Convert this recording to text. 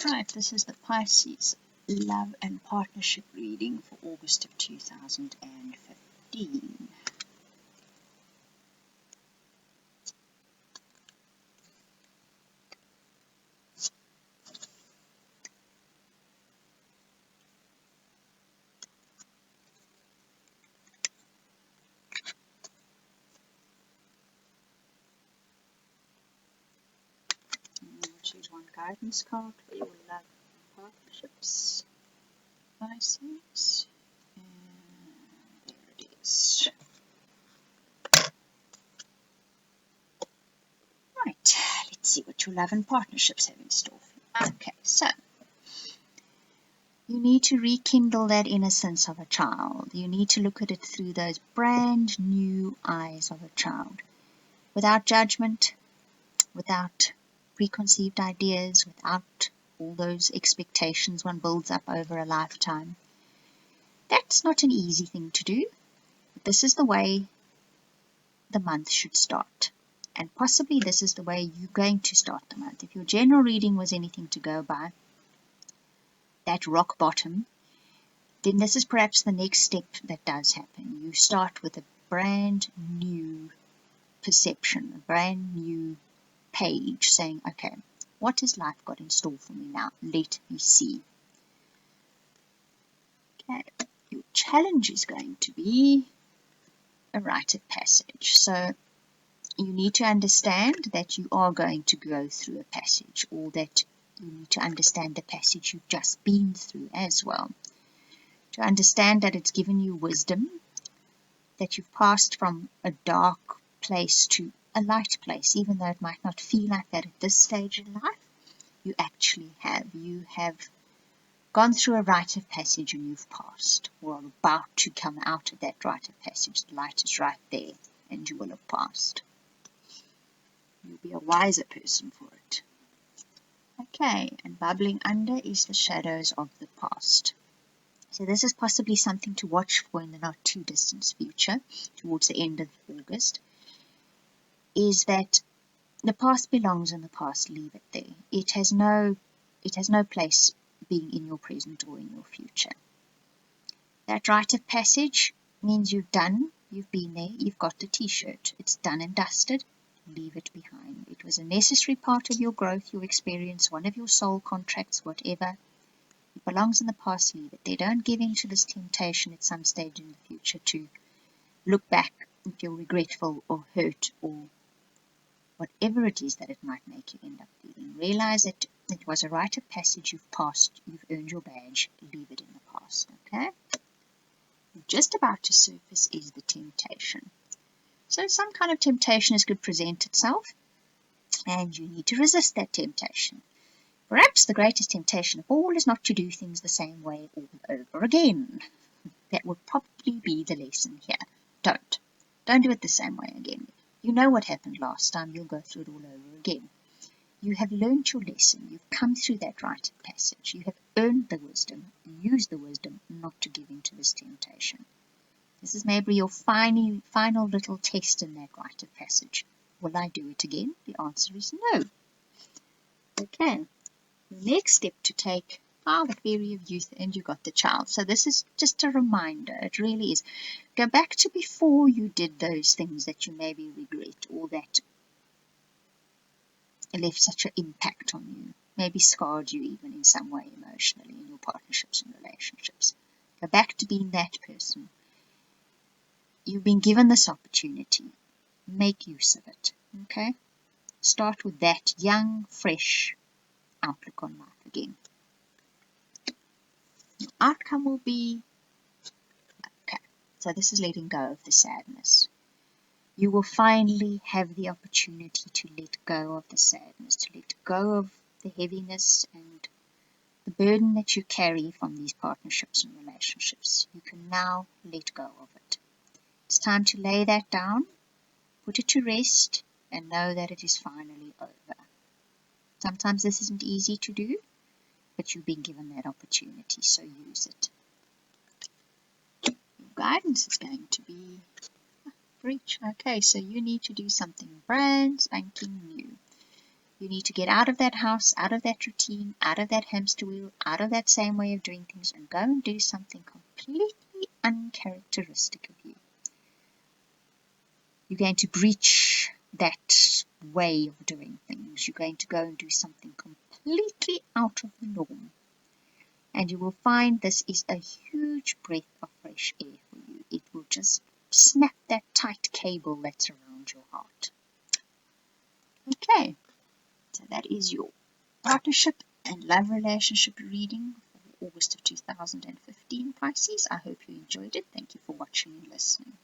Right, this is the Pisces love and partnership reading for August of 2015. Choose one guidance card for your love and partnerships, Pisces. And there it is. Right, let's see what your love and partnerships have in store for you. Okay, so you need to rekindle that innocence of a child. You need to look at it through those brand new eyes of a child, without judgment, without preconceived ideas, without all those expectations one builds up over a lifetime. That's not an easy thing to do, but this is the way the month should start. And possibly this is the way you're going to start the month. If your general reading was anything to go by, that rock bottom, then this is perhaps the next step that does happen. You start with a brand new perception, a brand new page saying, okay, what has life got in store for me now? Let me see. Okay, your challenge is going to be a rite of passage. So you need to understand that you are going to go through a passage, or that you need to understand the passage you've just been through as well. To understand that it's given you wisdom, that you've passed from a dark place to a light place, even though it might not feel like that at this stage in life. You actually have. You have gone through a rite of passage and you've passed, or are about to come out of that rite of passage. The light is right there and you will have passed. You'll be a wiser person for it. Okay, and bubbling under is the shadows of the past. So this is possibly something to watch for in the not too distant future, towards the end of August, is that the past belongs in the past. Leave it there. It has no place being in your present or in your future. That rite of passage means you've been there, you've got the t-shirt, it's done and dusted, leave it behind. It was a necessary part of your growth, your experience, one of your soul contracts, whatever. It belongs in the past, leave it there. Don't give in to this temptation at some stage in the future to look back and feel regretful or hurt or whatever it is that it might make you end up feeling. Realize that it was a rite of passage, you've passed, you've earned your badge, leave it in the past, okay? Just about to surface is the temptation. So some kind of temptation is going to present itself, and you need to resist that temptation. Perhaps the greatest temptation of all is not to do things the same way all over again. That would probably be the lesson here. Don't do it the same way again. You know what happened last time, you'll go through it all over again. You have learned your lesson, you've come through that rite of passage, you have earned the wisdom, use the wisdom not to give in to this temptation. This is maybe your final little test in that rite of passage. Will I do it again? The answer is no. Okay, the next step to take, the fairy of youth, and you got the child. So this is just a reminder, it really is. Go back to before you did those things that you maybe regret, or that left such an impact on you, maybe scarred you even in some way emotionally in your partnerships and relationships. Go back to being that person. You've been given this opportunity. Make use of it, okay? Start with that young, fresh outlook on life again. Your outcome will be, okay, so this is letting go of the sadness. You will finally have the opportunity to let go of the sadness, to let go of the heaviness and the burden that you carry from these partnerships and relationships. You can now let go of it. It's time to lay that down, put it to rest, and know that it is finally over. Sometimes this isn't easy to do, but you've been given that opportunity, so use it. Your guidance is going to be breach. Okay, so you need to do something brand spanking new. You need to get out of that house, out of that routine, out of that hamster wheel, out of that same way of doing things, and go and do something completely uncharacteristic of you. You're going to breach that way of doing things. You're going to go and do something completely out of the norm. And you will find this is a huge breath of fresh air for you. It will just snap that tight cable that's around your heart. Okay, so that is your partnership and love relationship reading for August of 2015, Pisces. I hope you enjoyed it. Thank you for watching and listening.